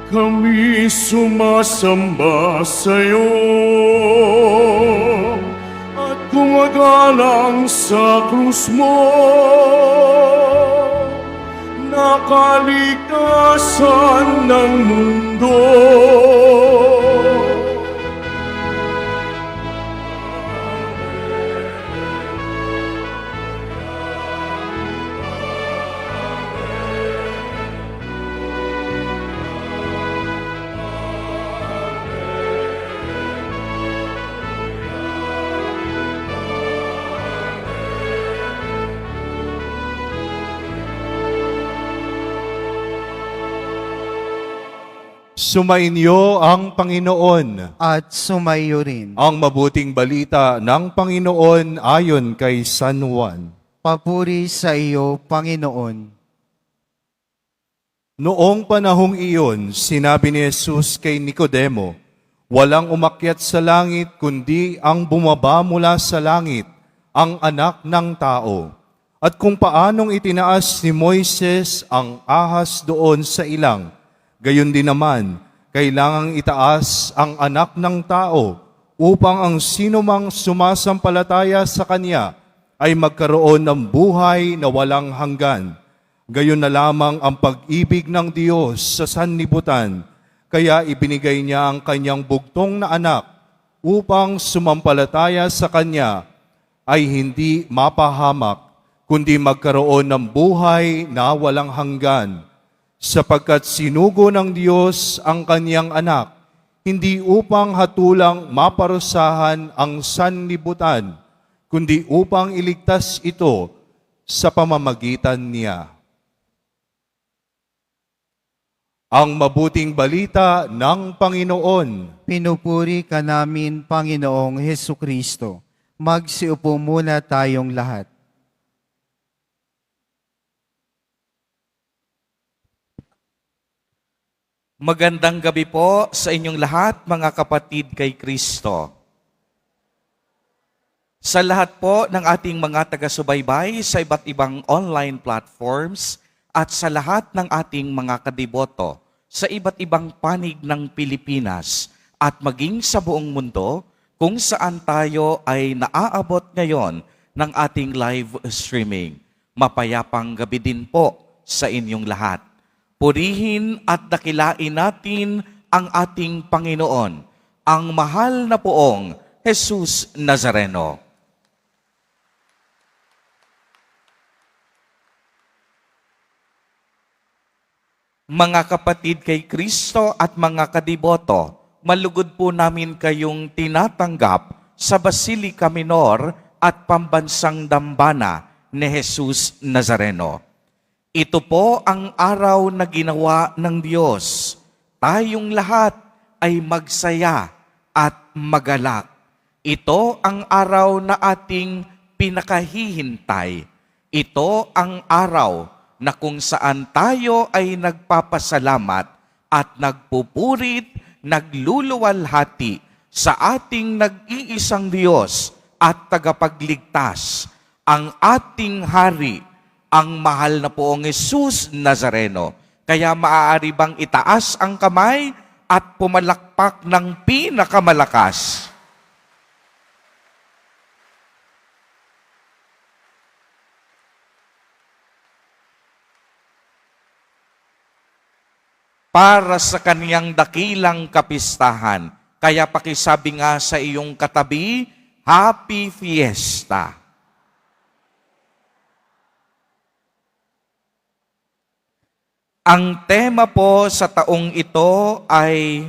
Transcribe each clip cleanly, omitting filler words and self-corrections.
Kami sumasamba sa'yo at gumagalang sa krus mo na kaligtasan ng mundo. Sumainyo ang Panginoon. At sumayo rin. Ang mabuting balita ng Panginoon ayon kay San Juan. Papuri sa iyo, Panginoon. Noong panahong iyon, sinabi ni Jesus kay Nicodemo, walang umakyat sa langit kundi ang bumaba mula sa langit, ang anak ng tao. At kung paanong itinaas ni Moises ang ahas doon sa ilang, gayon din naman, kailangang itaas ang anak ng tao upang ang sinumang sumasampalataya sa Kanya ay magkaroon ng buhay na walang hanggan. Gayon na lamang ang pag-ibig ng Diyos sa sanlibutan, kaya ibinigay niya ang Kanyang bugtong na anak upang sumampalataya sa Kanya ay hindi mapahamak, kundi magkaroon ng buhay na walang hanggan. Sapagkat sinugo ng Diyos ang Kanyang anak, hindi upang hatulang maparusahan ang sanlibutan, kundi upang iligtas ito sa pamamagitan niya. Ang mabuting balita ng Panginoon. Pinupuri ka namin, Panginoong Hesukristo. Magsiupo muna tayong lahat. Magandang gabi po sa inyong lahat, mga kapatid kay Kristo. Sa lahat po ng ating mga taga-subaybay sa iba't ibang online platforms at sa lahat ng ating mga kadiboto sa iba't ibang panig ng Pilipinas at maging sa buong mundo kung saan tayo ay naaabot ngayon ng ating live streaming. Mapayapang gabi din po sa inyong lahat. Purihin at dakilain natin ang ating Panginoon, ang mahal na poong Jesus Nazareno. Mga kapatid kay Kristo at mga kadiboto, malugod po namin kayong tinatanggap sa Basilica Minor at Pambansang Dambana ni Jesus Nazareno. Ito po ang araw na ginawa ng Diyos. Tayong lahat ay magsaya at magalak. Ito ang araw na ating pinakahihintay. Ito ang araw na kung saan tayo ay nagpapasalamat at nagpupurit, nagluluwalhati sa ating nag-iisang Diyos at tagapagligtas, ang ating Hari, ang mahal na poong Jesus Nazareno. Kaya maaari bang itaas ang kamay at pumalakpak ng pinakamalakas? Para sa kaniyang dakilang kapistahan. Kaya pakisabi nga sa iyong katabi, Happy Fiesta! Ang tema po sa taong ito ay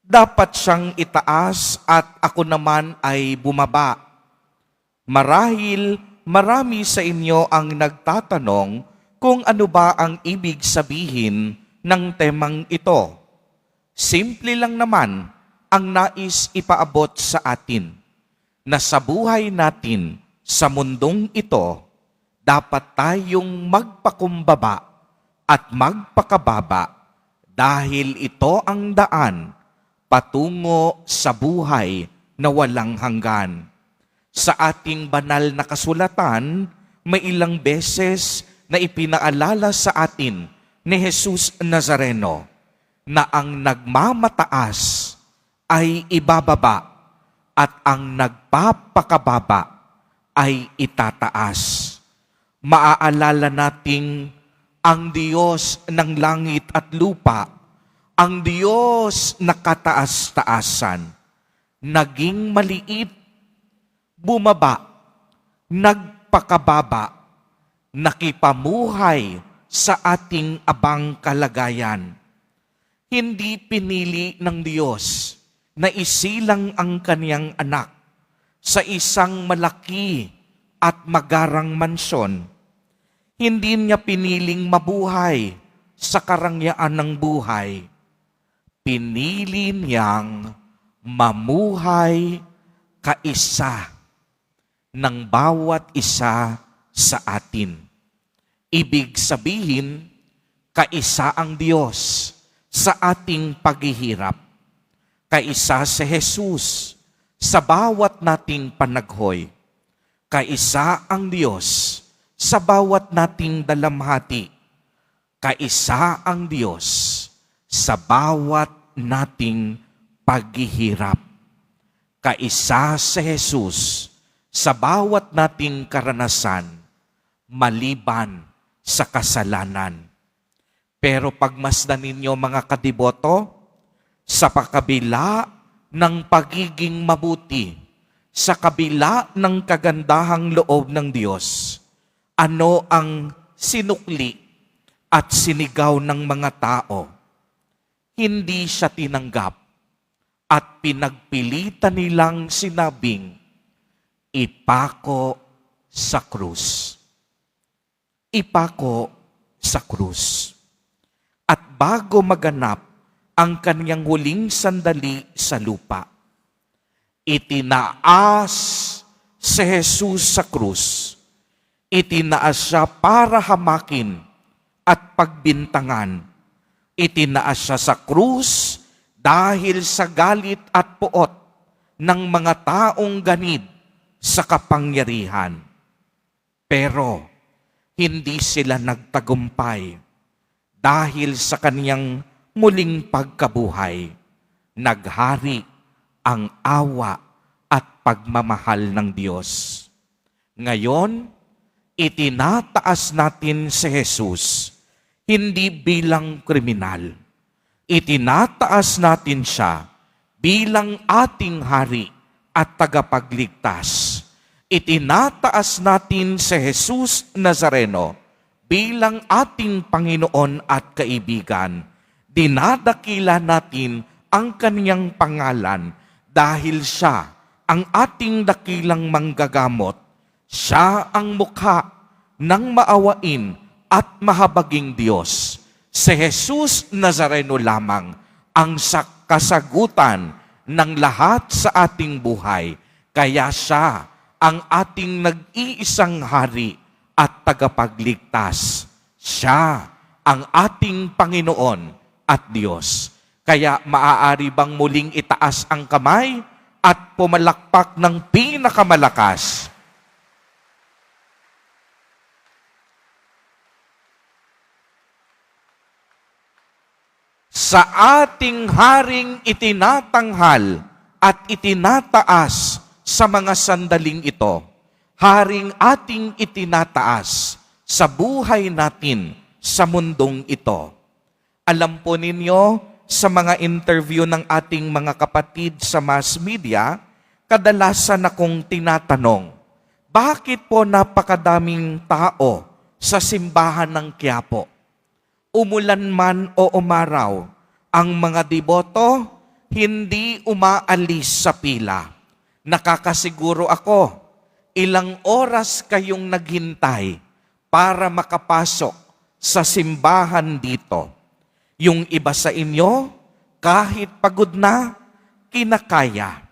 dapat siyang itaas at ako naman ay bumaba. Marahil marami sa inyo ang nagtatanong kung ano ba ang ibig sabihin ng temang ito. Simple lang naman ang nais ipaabot sa atin na sa buhay natin sa mundong ito, dapat tayong magpakumbaba at magpakababa dahil ito ang daan patungo sa buhay na walang hanggan. Sa ating banal na kasulatan, may ilang beses na ipinaalala sa atin ni Jesus Nazareno na ang nagmamataas ay ibababa at ang nagpapakababa ay itataas. Maaalala nating ang Diyos ng langit at lupa, ang Diyos na kataas-taasan, naging maliit, bumaba, nagpakababa, nakipamuhay sa ating abang kalagayan. Hindi pinili ng Diyos na isilang ang kaniyang anak sa isang malaki at magarang mansyon. Hindi niya piniling mabuhay sa karangyaan ng buhay. Pinili niyang mamuhay kaisa ng bawat isa sa atin. Ibig sabihin, kaisa ang Diyos sa ating paghihirap. Kaisa si Jesus sa bawat nating panaghoy. Kaisa ang Diyos sa bawat nating dalamhati. Kaisa ang Diyos sa bawat nating paghihirap. Kaisa si Jesus sa bawat nating karanasan, maliban sa kasalanan. Pero pagmasdan ninyo mga kadiboto, sa pakabila ng pagiging mabuti, sa kabila ng kagandahang loob ng Diyos, ano ang sinukli at sinigaw ng mga tao? Hindi siya tinanggap at pinagpilitan nilang sinabing, ipako sa krus. Ipako sa krus. At bago maganap ang kanyang huling sandali sa lupa, itinaas si Jesus sa krus. Itinaas siya para hamakin at pagbintangan. Itinaas siya sa krus dahil sa galit at puot ng mga taong ganid sa kapangyarihan. Pero hindi sila nagtagumpay dahil sa kaniyang muling pagkabuhay. Naghari ang awa at pagmamahal ng Diyos. Ngayon, itinataas natin si Jesus hindi bilang kriminal. Itinataas natin siya bilang ating hari at tagapagligtas. Itinataas natin si Jesus Nazareno bilang ating Panginoon at kaibigan. Dinadakila natin ang kaniyang pangalan dahil siya ang ating dakilang manggagamot. Siya ang mukha ng maawain at mahabaging Diyos. Si Jesus Nazareno lamang ang kasagutan ng lahat sa ating buhay. Kaya siya ang ating nag-iisang hari at tagapagligtas. Siya ang ating Panginoon at Diyos. Kaya maaari bang muling itaas ang kamay at pumalakpak ng pinakamalakas? Sa ating haring itinatanghal at itinataas sa mga sandaling ito, haring ating itinataas sa buhay natin sa mundong ito. Alam po ninyo, sa mga interview ng ating mga kapatid sa mass media, kadalasan akong tinatanong, bakit po napakadaming tao sa simbahan ng Quiapo? Umulan man o umaraw, ang mga deboto hindi umaalis sa pila. Nakakasiguro ako, ilang oras kayong naghintay para makapasok sa simbahan dito. Yung iba sa inyo, kahit pagod na, kinakaya.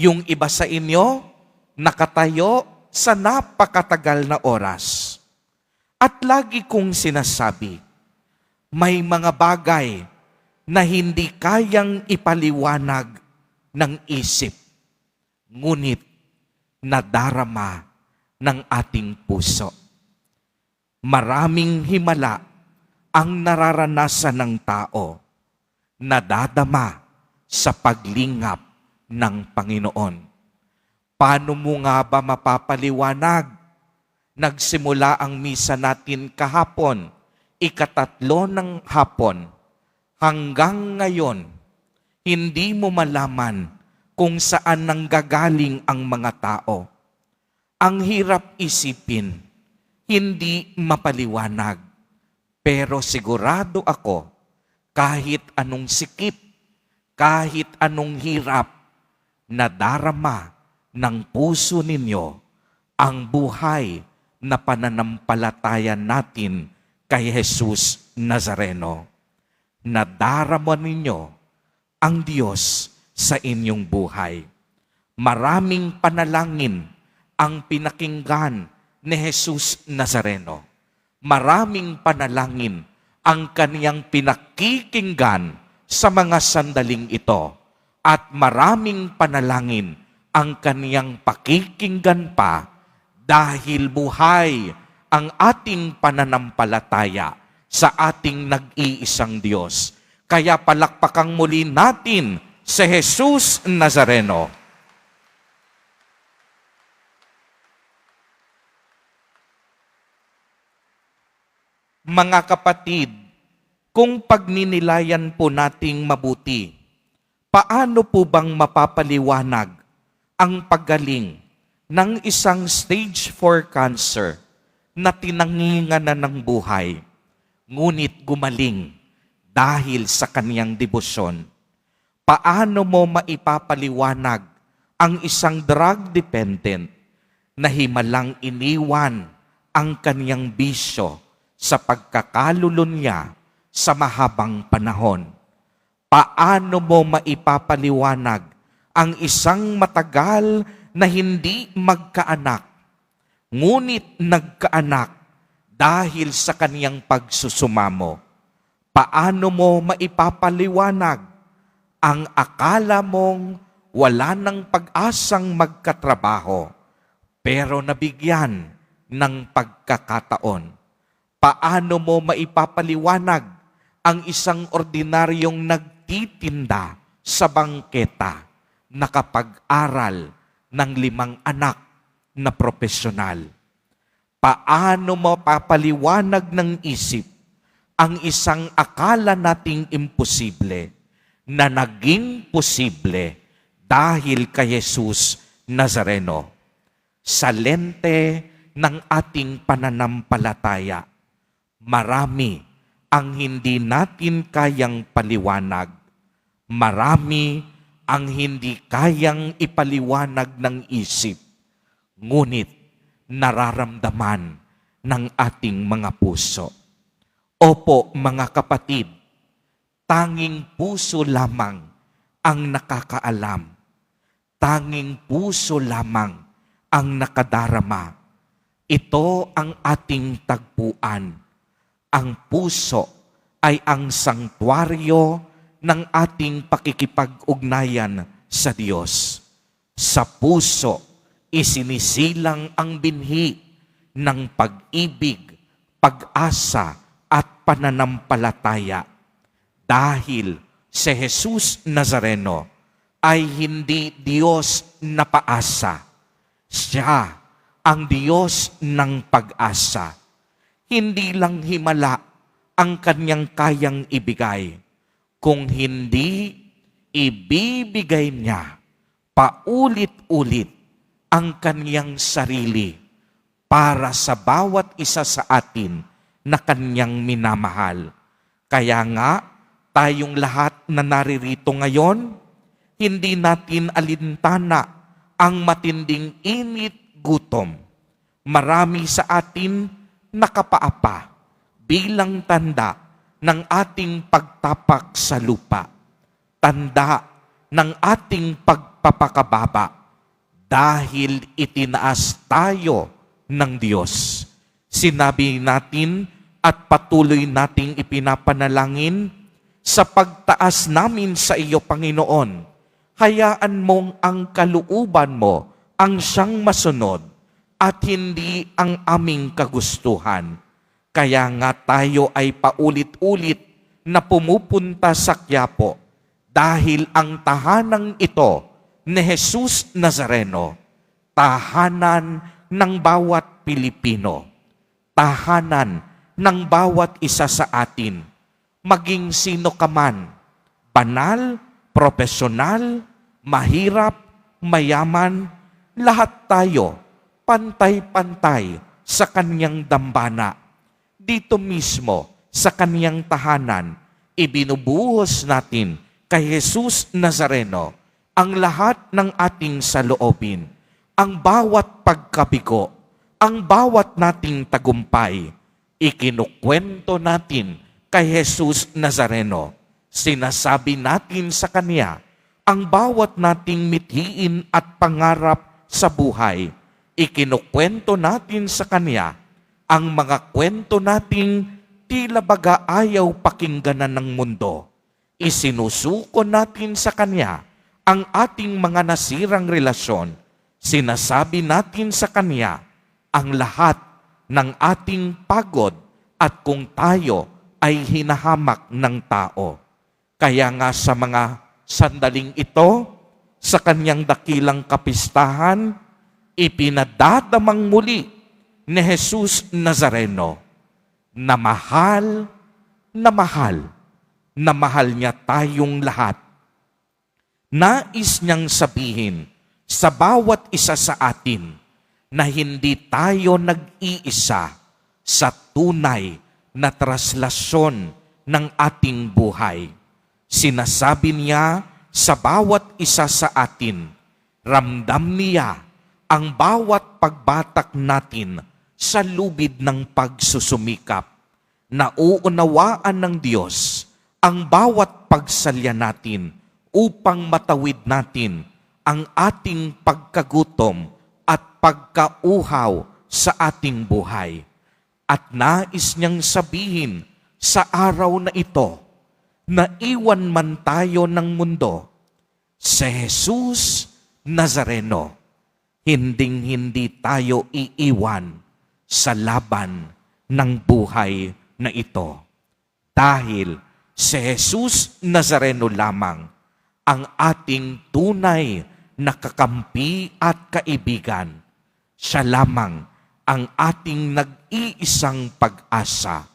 Yung iba sa inyo, nakatayo sa napakatagal na oras. At lagi kong sinasabi, may mga bagay na hindi kayang ipaliwanag ng isip, ngunit nadarama ng ating puso. Maraming himala ang nararanasan ng tao, nadadama sa paglingap ng Panginoon. Paano mo nga ba mapapaliwanag? Nagsimula ang misa natin kahapon, 3 ng hapon, hanggang ngayon, hindi mo malaman kung saan nanggagaling ang mga tao. Ang hirap isipin, hindi mapaliwanag. Pero sigurado ako, kahit anong sikip, kahit anong hirap, nadarama ng puso ninyo ang buhay na pananampalataya natin kay Jesus Nazareno. Nadarama ninyo ang Diyos sa inyong buhay. Maraming panalangin ang pinakinggan ni Jesus Nazareno. Maraming panalangin ang kaniyang pinakikinggan sa mga sandaling ito. At maraming panalangin ang kaniyang pakikinggan pa dahil buhay ang ating pananampalataya sa ating nag-iisang Diyos. Kaya palakpakang muli natin si Jesus Nazareno. Mga kapatid, kung pagninilayan po nating mabuti, paano po bang mapapaliwanag ang paggaling ng isang stage 4 cancer na tinangingan na ng buhay, ngunit gumaling dahil sa kaniyang debosyon? Paano mo maipapaliwanag ang isang drug dependent na himalang iniwan ang kaniyang bisyo sa pagkakalulunya sa mahabang panahon? Paano mo maipapaliwanag ang isang matagal na hindi magkaanak, ngunit nagkaanak dahil sa kaniyang pagsusumamo? Paano mo maipapaliwanag ang akala mong wala ng pag-asang magkatrabaho, pero nabigyan ng pagkakataon? Paano mo maipapaliwanag ang isang ordinaryong nagtitinda sa bangketa, nakapag-aral ng 5 anak na profesional? Paano mo papaliwanag ng isip ang isang akala nating imposible na naging posible dahil kay Jesus Nazareno? Sa lente ng ating pananampalataya, marami ang hindi natin kayang paliwanag. Marami ang hindi kayang ipaliwanag ng isip, ngunit nararamdaman ng ating mga puso. Opo, mga kapatid, tanging puso lamang ang nakakaalam. Tanging puso lamang ang nakadarama. Ito ang ating tagpuan. Ang puso ay ang sangtuaryo ng ating pakikipag-ugnayan sa Diyos. Sa puso, isinisilang ang binhi ng pag-ibig, pag-asa at pananampalataya. Dahil si Jesus Nazareno ay hindi Diyos na paasa. Siya ang Diyos ng pag-asa. Hindi lang himala ang kanyang kayang ibigay, kung hindi ibibigay niya paulit-ulit ang kanyang sarili para sa bawat isa sa atin na kanyang minamahal. Kaya nga, tayong lahat na naririto ngayon, hindi natin alintana ang matinding init, gutom. Marami sa atin nakapaapa bilang tanda ng ating pagtapak sa lupa. Tanda ng ating pagpapakababa dahil itinaas tayo ng Diyos. Sinabi natin at patuloy nating ipinapanalangin, sa pagtaas namin sa iyo, Panginoon, hayaan mong ang kalooban mo ang siyang masunod at hindi ang aming kagustuhan. Kaya nga tayo ay paulit-ulit na pumupunta sa Quiapo dahil ang tahanang ito ni Jesus Nazareno, tahanan ng bawat Pilipino, tahanan ng bawat isa sa atin, maging sino ka man, banal, profesional, mahirap, mayaman, lahat tayo pantay-pantay sa kanyang dambana. Dito mismo sa kanyang tahanan, ibinubuhos natin kay Jesus Nazareno ang lahat ng ating saloobin, ang bawat pagkabigo, ang bawat nating tagumpay, ikinukwento natin kay Jesus Nazareno. Sinasabi natin sa Kanya ang bawat nating mithiin at pangarap sa buhay. Ikinukwento natin sa Kanya ang mga kwento nating tila baga ayaw pakingganan ng mundo. Isinusuko natin sa Kanya ang ating mga nasirang relasyon. Sinasabi natin sa Kanya ang lahat ng ating pagod at kung tayo ay hinahamak ng tao. Kaya nga sa mga sandaling ito, sa Kanyang dakilang kapistahan, ipinadadamang muli ni Jesus Nazareno na mahal, na mahal, na mahal niya tayong lahat. Nais niyang sabihin sa bawat isa sa atin na hindi tayo nag-iisa sa tunay na traslasyon ng ating buhay. Sinasabi niya sa bawat isa sa atin, ramdam niya ang bawat pagbatak natin sa lubid ng pagsusumikap. Nauunawaan ng Diyos ang bawat pagsalya natin upang matawid natin ang ating pagkagutom at pagkauhaw sa ating buhay. At nais niyang sabihin sa araw na ito, na iwan man tayo ng mundo, si Jesus Nazareno, hinding-hindi tayo iiwan sa laban ng buhay na ito. Dahil si Jesus Nazareno lamang ang ating tunay na kakampi at kaibigan. Siya lamang ang ating nag-iisang pag-asa.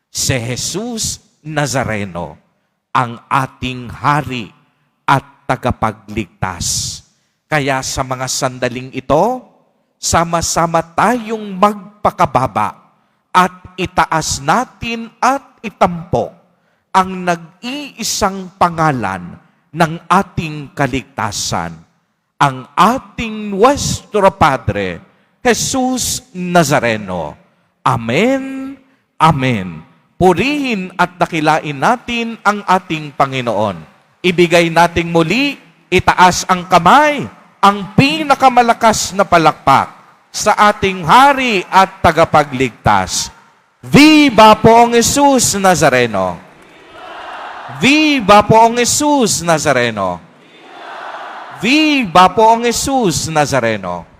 Si Jesus Nazareno, ang ating hari at tagapagligtas. Kaya sa mga sandaling ito, sama-sama tayong magpakababa at itaas natin at itampok ang nag-iisang pangalan ng ating kaligtasan, ang ating Nuestro Padre, Jesus Nazareno. Amen. Amen. Purihin at dakilain natin ang ating Panginoon. Ibigay nating muli, itaas ang kamay, ang pinakamalakas na palakpak sa ating Hari at Tagapagligtas. Viva Poong Jesus Nazareno! Viva Poong Jesus Nazareno! Viva Poong Jesus Nazareno!